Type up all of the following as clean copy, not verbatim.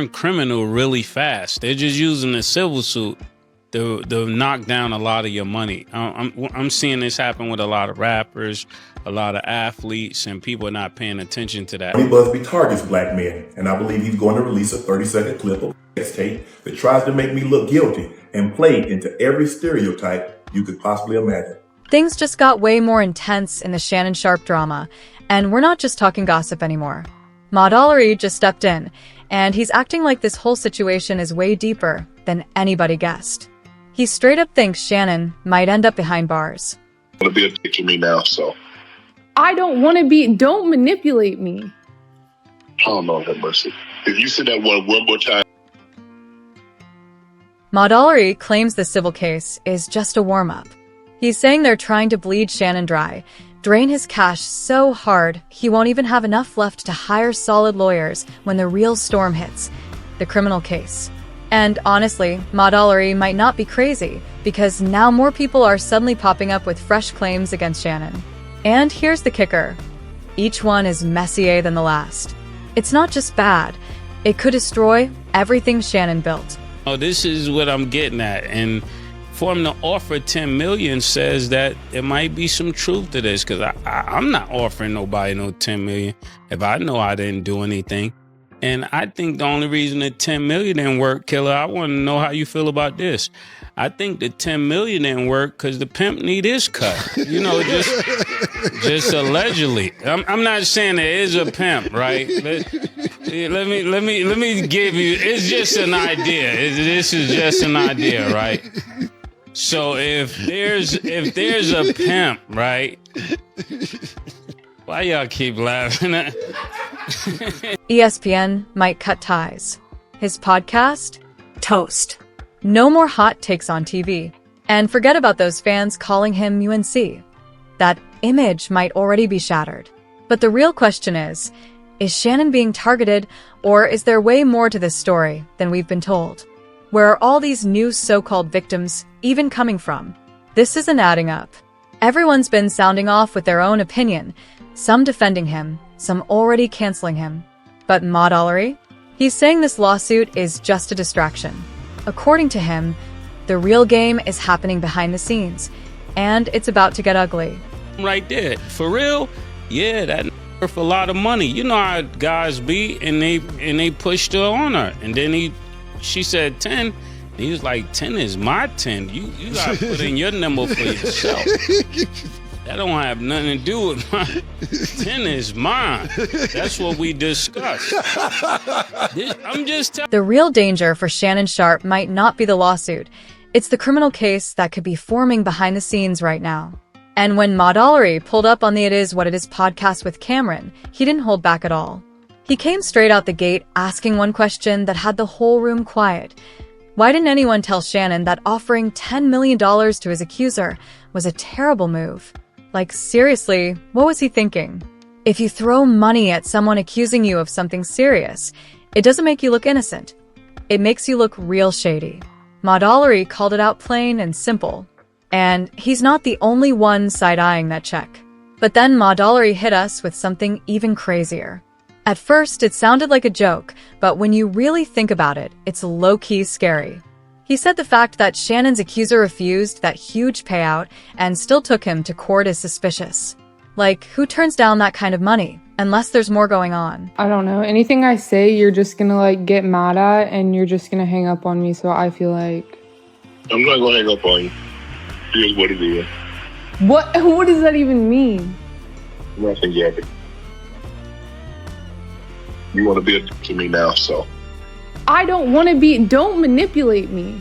turn criminal really fast. They're just using a civil suit to knock down a lot of your money. I'm seeing this happen with a lot of rappers, a lot of athletes, and people are not paying attention to that. Busby targets black men, and I believe he's going to release a 30-second clip of sex tape that tries to make me look guilty and play into every stereotype you could possibly imagine. Things just got way more intense in the Shannon Sharpe drama, and we're not just talking gossip anymore. Maud just stepped in, and he's acting like this whole situation is way deeper than anybody guessed. He straight up thinks Shannon might end up behind bars. Want to be a dick to me now, so. I don't want to be, don't manipulate me. Oh, Lord have mercy. If you said that one more time. Maud claims the civil case is just a warm-up. He's saying they're trying to bleed Shannon dry, drain his cash so hard he won't even have enough left to hire solid lawyers when the real storm hits, the criminal case. And honestly, Maud might not be crazy, because now more people are suddenly popping up with fresh claims against Shannon. And here's the kicker. Each one is messier than the last. It's not just bad. It could destroy everything Shannon built. Oh, this is what I'm getting at. And for him to offer $10 million says that there might be some truth to this, because I'm not offering nobody no $10 million if I know I didn't do anything. And I think the only reason the $10 million didn't work, Killer, I want to know how you feel about this. I think the $10 million didn't work because the pimp need his cut. You know, just allegedly. I'm not saying there is a pimp, right? Let me give you. It's just an idea. This is just an idea, right? So if there's a pimp, right? Why y'all keep laughing at? ESPN might cut ties. His podcast? Toast. No more hot takes on TV. And forget about those fans calling him UNC. That image might already be shattered. But the real question is Shannon being targeted, or is there way more to this story than we've been told? Where are all these new so-called victims even coming from? This isn't adding up. Everyone's been sounding off with their own opinion, some defending him, some already canceling him. But Maud he's saying this lawsuit is just a distraction. According to him, the real game is happening behind the scenes, and it's about to get ugly. Right there. For real? Yeah, that for a lot of money. You know how guys be, and they pushed her on her. And then she said 10. And he was like, 10 is my 10. You gotta put in your number for yourself. That don't have nothing to do with mine. 10 is mine. That's what we discussed. I'm just telling. The real danger for Shannon Sharpe might not be the lawsuit. It's the criminal case that could be forming behind the scenes right now. And when Maud pulled up on the It Is What It Is podcast with Cameron, he didn't hold back at all. He came straight out the gate asking one question that had the whole room quiet. Why didn't anyone tell Shannon that offering $10 million to his accuser was a terrible move? Like, seriously, what was he thinking? If you throw money at someone accusing you of something serious, it doesn't make you look innocent. It makes you look real shady. Maud called it out plain and simple. And he's not the only one side-eyeing that check. But then Maud hit us with something even crazier. At first, it sounded like a joke, but when you really think about it, it's low-key scary. He said the fact that Shannon's accuser refused that huge payout and still took him to court is suspicious. Like, who turns down that kind of money, unless there's more going on? I don't know. Anything I say, you're just gonna, like, get mad at, and you're just gonna hang up on me, so I feel like... I'm not gonna hang up on you. Here's what it is. What does that even mean? Nothing yet. You want to be a dick to me now, so. I don't want to be, don't manipulate me.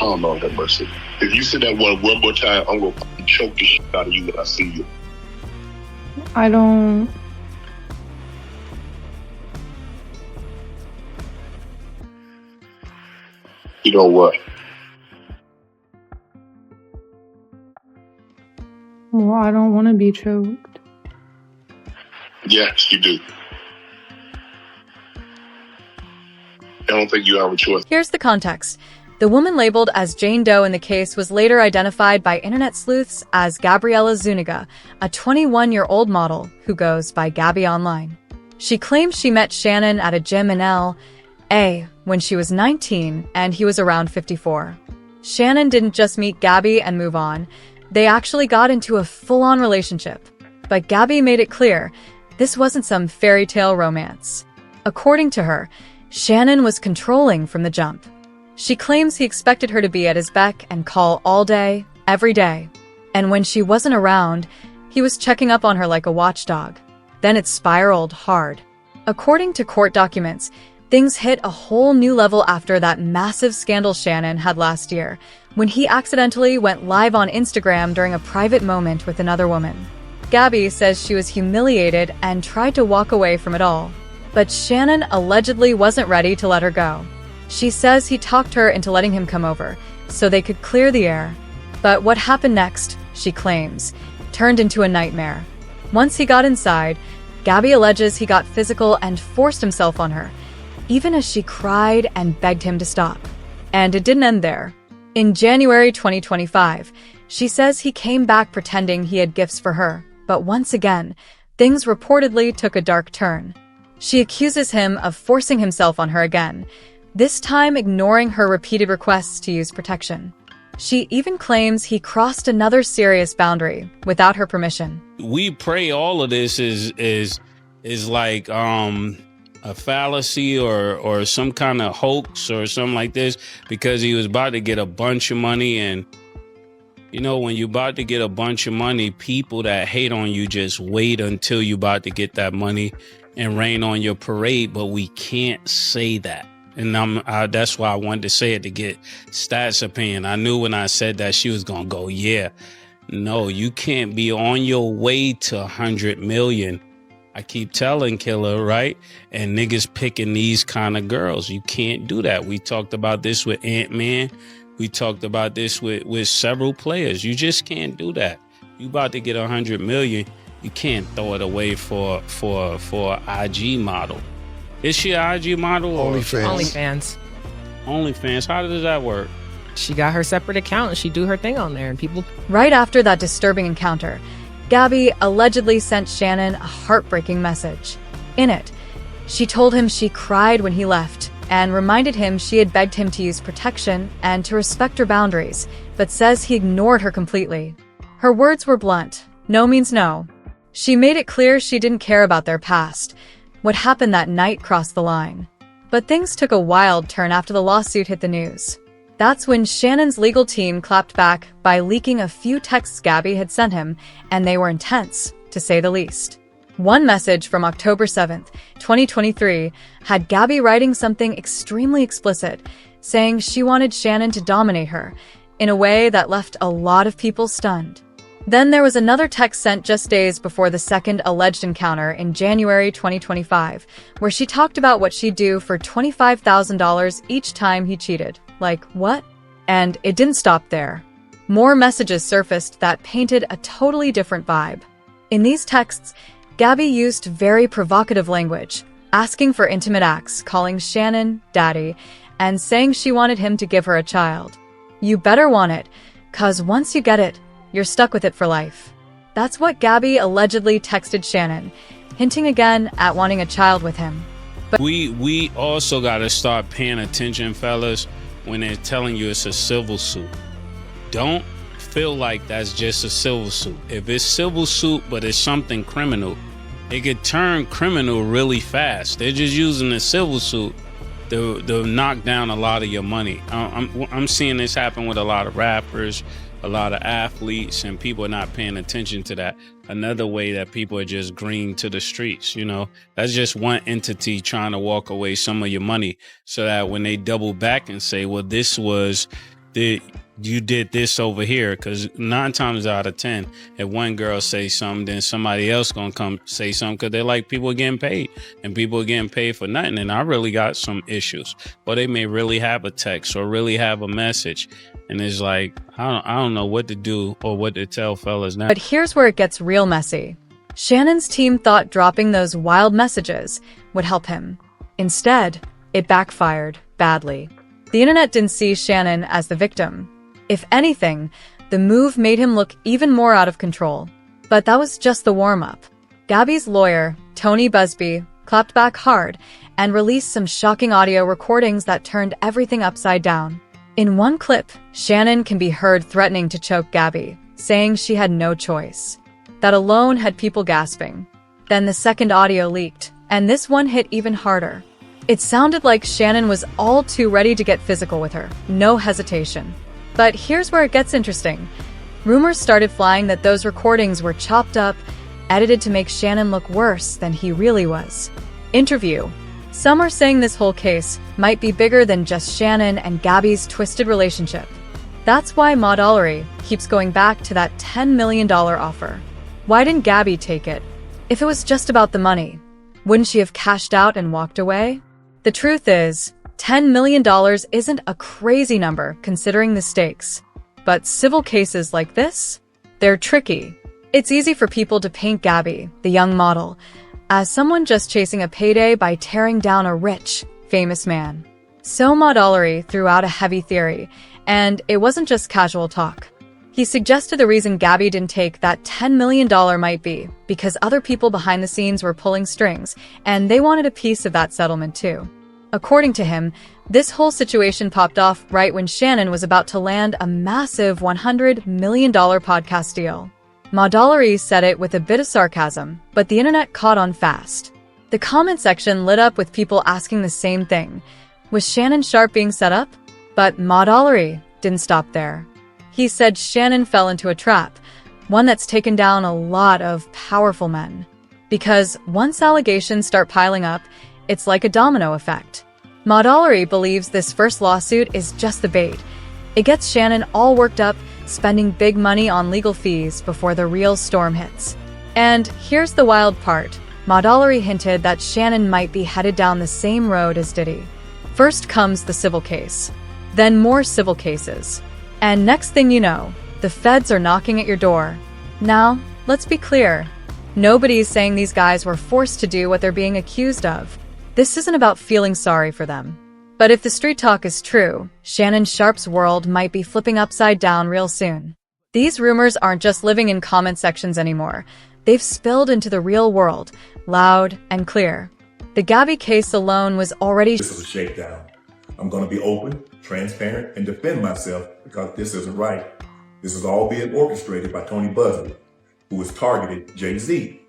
Oh, Lord have mercy. If you say that one more time, I'm going to choke the shit out of you when I see you. I don't... You know what? Well, I don't want to be choked. Yes, you do. I don't think you have a choice. Here's the context. The woman labeled as Jane Doe in the case was later identified by internet sleuths as Gabriela Zuniga, a 21-year-old model who goes by Gabby online. She claims she met Shannon at a gym in A, when she was 19 and he was around 54. Shannon didn't just meet Gabby and move on. They actually got into a full-on relationship. But Gabby made it clear this wasn't some fairy tale romance. According to her, Shannon was controlling from the jump. She claims he expected her to be at his beck and call all day, every day. And when she wasn't around, he was checking up on her like a watchdog. Then it spiraled hard. According to court documents, things hit a whole new level after that massive scandal Shannon had last year, when he accidentally went live on Instagram during a private moment with another woman. Gabby says she was humiliated and tried to walk away from it all. But Shannon allegedly wasn't ready to let her go. She says he talked her into letting him come over, so they could clear the air. But what happened next, she claims, turned into a nightmare. Once he got inside, Gabby alleges he got physical and forced himself on her, even as she cried and begged him to stop. And it didn't end there. In January 2025, she says he came back pretending he had gifts for her, but once again, things reportedly took a dark turn. She accuses him of forcing himself on her again, this time ignoring her repeated requests to use protection. She even claims he crossed another serious boundary without her permission. We pray all of this is like a fallacy or some kind of hoax or something like this, because he was about to get a bunch of money. And you know, when you're about to get a bunch of money, people that hate on you just wait until you're about to get that money and rain on your parade. But we can't say that. And that's why I wanted to say it, to get Stats' opinion. I knew when I said that she was going to go, yeah. No, you can't be on your way to 100 million. I keep telling Killer, right? And niggas picking these kind of girls. You can't do that. We talked about this with Ant-Man. We talked about this with several players. You just can't do that. You about to get 100 million. You can't throw it away for an IG model. Is she an IG model? OnlyFans. OnlyFans. How does that work? She got her separate account and she do her thing on there, and people. Right after that disturbing encounter, Gabby allegedly sent Shannon a heartbreaking message. In it, she told him she cried when he left and reminded him she had begged him to use protection and to respect her boundaries, but says he ignored her completely. Her words were blunt. No means no. She made it clear she didn't care about their past. What happened that night crossed the line. But things took a wild turn after the lawsuit hit the news. That's when Shannon's legal team clapped back by leaking a few texts Gabby had sent him, and they were intense, to say the least. One message from October 7th, 2023, had Gabby writing something extremely explicit, saying she wanted Shannon to dominate her, in a way that left a lot of people stunned. Then there was another text sent just days before the second alleged encounter in January 2025, where she talked about what she'd do for $25,000 each time he cheated. Like, what? And it didn't stop there. More messages surfaced that painted a totally different vibe. In these texts, Gabby used very provocative language, asking for intimate acts, calling Shannon daddy, and saying she wanted him to give her a child. You better want it, 'cause once you get it, you're stuck with it for life. That's what Gabby allegedly texted Shannon, hinting again at wanting a child with him. But we also got to start paying attention, fellas, when they're telling you it's a civil suit. Don't feel like that's just a civil suit. If it's civil suit, but it's something criminal, it could turn criminal really fast. They're just using the civil suit to knock down a lot of your money. I'm seeing this happen with a lot of rappers, a lot of athletes, and people are not paying attention to that. Another way that people are just green to the streets, you know, that's just one entity trying to walk away some of your money, so that when they double back and say, well, this was you did this over here, because 9 times out of 10, if one girl say something, then somebody else gonna come say something, because they're like, people are getting paid, and people are getting paid for nothing. And I really got some issues, or they may really have a text or really have a message, and it's like, I don't know what to do or what to tell fellas now. But here's where it gets real messy. Shannon's team thought dropping those wild messages would help him. Instead, it backfired badly. The internet didn't see Shannon as the victim. If anything, the move made him look even more out of control. But that was just the warm-up. Gabby's lawyer, Tony Busby, clapped back hard, and released some shocking audio recordings that turned everything upside down. In one clip, Shannon can be heard threatening to choke Gabby, saying she had no choice. That alone had people gasping. Then the second audio leaked, and this one hit even harder. It sounded like Shannon was all too ready to get physical with her, no hesitation. But here's where it gets interesting. Rumors started flying that those recordings were chopped up, edited to make Shannon look worse than he really was. Interview. Some are saying this whole case might be bigger than just Shannon and Gabby's twisted relationship. That's why Modellery keeps going back to that $10 million offer. Why didn't Gabby take it? If it was just about the money, wouldn't she have cashed out and walked away? The truth is, $10 million isn't a crazy number considering the stakes. But civil cases like this? They're tricky. It's easy for people to paint Gabby, the young model, as someone just chasing a payday by tearing down a rich, famous man. So Modellery threw out a heavy theory, and it wasn't just casual talk. He suggested the reason Gabby didn't take that $10 million might be because other people behind the scenes were pulling strings, and they wanted a piece of that settlement too. According to him, this whole situation popped off right when Shannon was about to land a massive $100 million podcast deal. Modellery said it with a bit of sarcasm, but the internet caught on fast. The comment section lit up with people asking the same thing. Was Shannon Sharpe being set up? But Modellery didn't stop there. He said Shannon fell into a trap, one that's taken down a lot of powerful men. Because once allegations start piling up, it's like a domino effect. Modellery believes this first lawsuit is just the bait. It gets Shannon all worked up, spending big money on legal fees before the real storm hits. And here's the wild part. Modellery hinted that Shannon might be headed down the same road as Diddy. First comes the civil case, then more civil cases. And next thing you know, the feds are knocking at your door. Now, let's be clear. Nobody's saying these guys were forced to do what they're being accused of. This isn't about feeling sorry for them. But if the street talk is true, Shannon Sharpe's world might be flipping upside down real soon. These rumors aren't just living in comment sections anymore. They've spilled into the real world, loud and clear. The Gabby case alone was already— This is a shakedown. I'm going to be open, transparent, and defend myself because this isn't right. This is all being orchestrated by Tony Busby, who has targeted Jay-Z.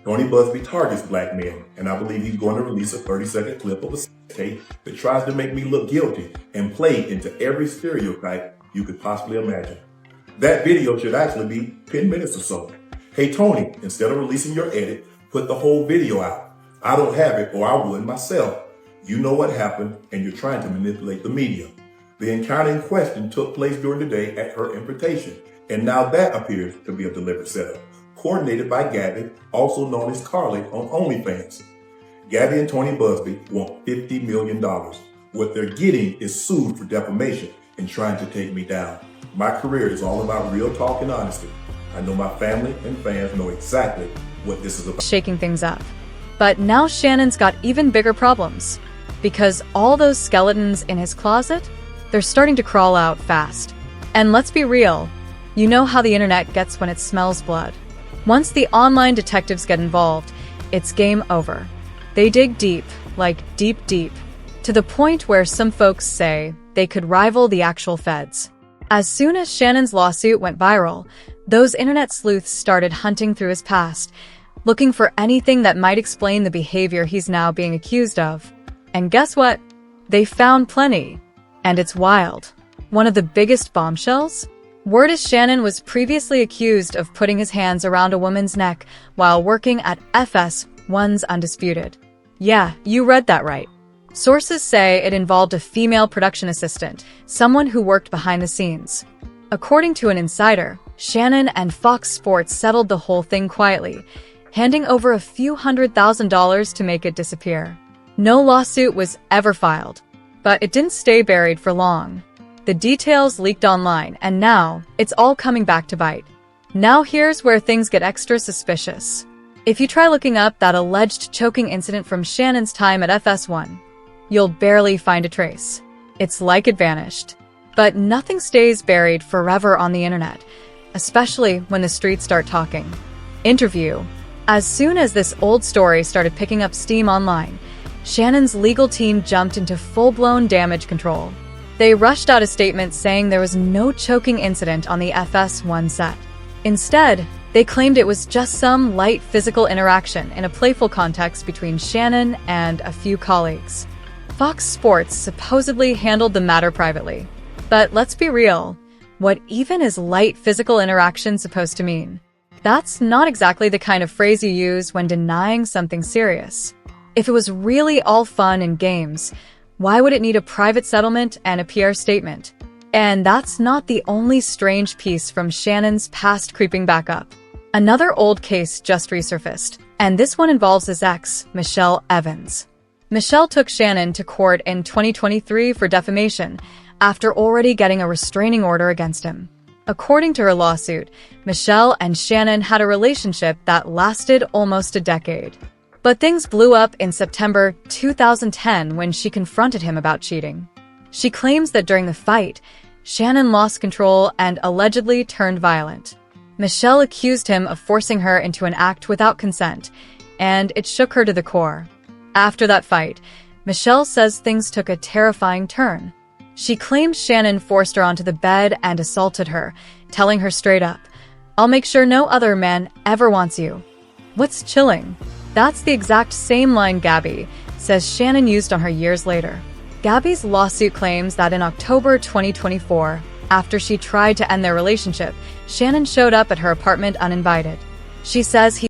Tony Busby targets black men, and I believe he's going to release a 30-second clip of a tape that tries to make me look guilty and play into every stereotype you could possibly imagine. That video should actually be 10 minutes or so. Hey Tony, instead of releasing your edit, put the whole video out. I don't have it, or I would myself. You know what happened, and you're trying to manipulate the media. The encounter in question took place during the day at her invitation, and now that appears to be a deliberate setup, coordinated by Gabby, also known as Carly on OnlyFans. Gabby and Tony Busby want $50 million. What they're getting is sued for defamation and trying to take me down. My career is all about real talk and honesty. I know my family and fans know exactly what this is about. Shaking things up. But now Shannon's got even bigger problems. Because all those skeletons in his closet, they're starting to crawl out fast. And let's be real, you know how the internet gets when it smells blood. Once the online detectives get involved, it's game over. They dig deep, like deep, to the point where some folks say they could rival the actual feds. As soon as Shannon's lawsuit went viral, those internet sleuths started hunting through his past, looking for anything that might explain the behavior he's now being accused of. And guess what? They found plenty. And it's wild. One of the biggest bombshells? Word is Shannon was previously accused of putting his hands around a woman's neck while working at FS1's Undisputed. Yeah, you read that right. Sources say it involved a female production assistant, someone who worked behind the scenes. According to an insider, Shannon and Fox Sports settled the whole thing quietly, handing over a few $100,000 to make it disappear. No lawsuit was ever filed, but it didn't stay buried for long. The details leaked online, and now it's all coming back to bite. Now here's where things get extra suspicious. If you try looking up that alleged choking incident from Shannon's time at FS1, you'll barely find a trace. It's like it vanished. But nothing stays buried forever on the internet, especially when the streets start talking. Interview. As soon as this old story started picking up steam online, Shannon's legal team jumped into full-blown damage control. They rushed out a statement saying there was no choking incident on the FS1 set. Instead, they claimed it was just some light physical interaction in a playful context between Shannon and a few colleagues. Fox Sports supposedly handled the matter privately. But let's be real, what even is light physical interaction supposed to mean? That's not exactly the kind of phrase you use when denying something serious. If it was really all fun and games, why would it need a private settlement and a PR statement? And that's not the only strange piece from Shannon's past creeping back up. Another old case just resurfaced, and this one involves his ex, Michelle Evans. Michelle took Shannon to court in 2023 for defamation after already getting a restraining order against him. According to her lawsuit, Michelle and Shannon had a relationship that lasted almost a decade. But things blew up in September 2010 when she confronted him about cheating. She claims that during the fight, Shannon lost control and allegedly turned violent. Michelle accused him of forcing her into an act without consent, and it shook her to the core. After that fight, Michelle says things took a terrifying turn. She claims Shannon forced her onto the bed and assaulted her, telling her straight up, "I'll make sure no other man ever wants you." What's chilling? That's the exact same line Gabby says Shannon used on her years later. Gabby's lawsuit claims that in October 2024, after she tried to end their relationship, Shannon showed up at her apartment uninvited. She says he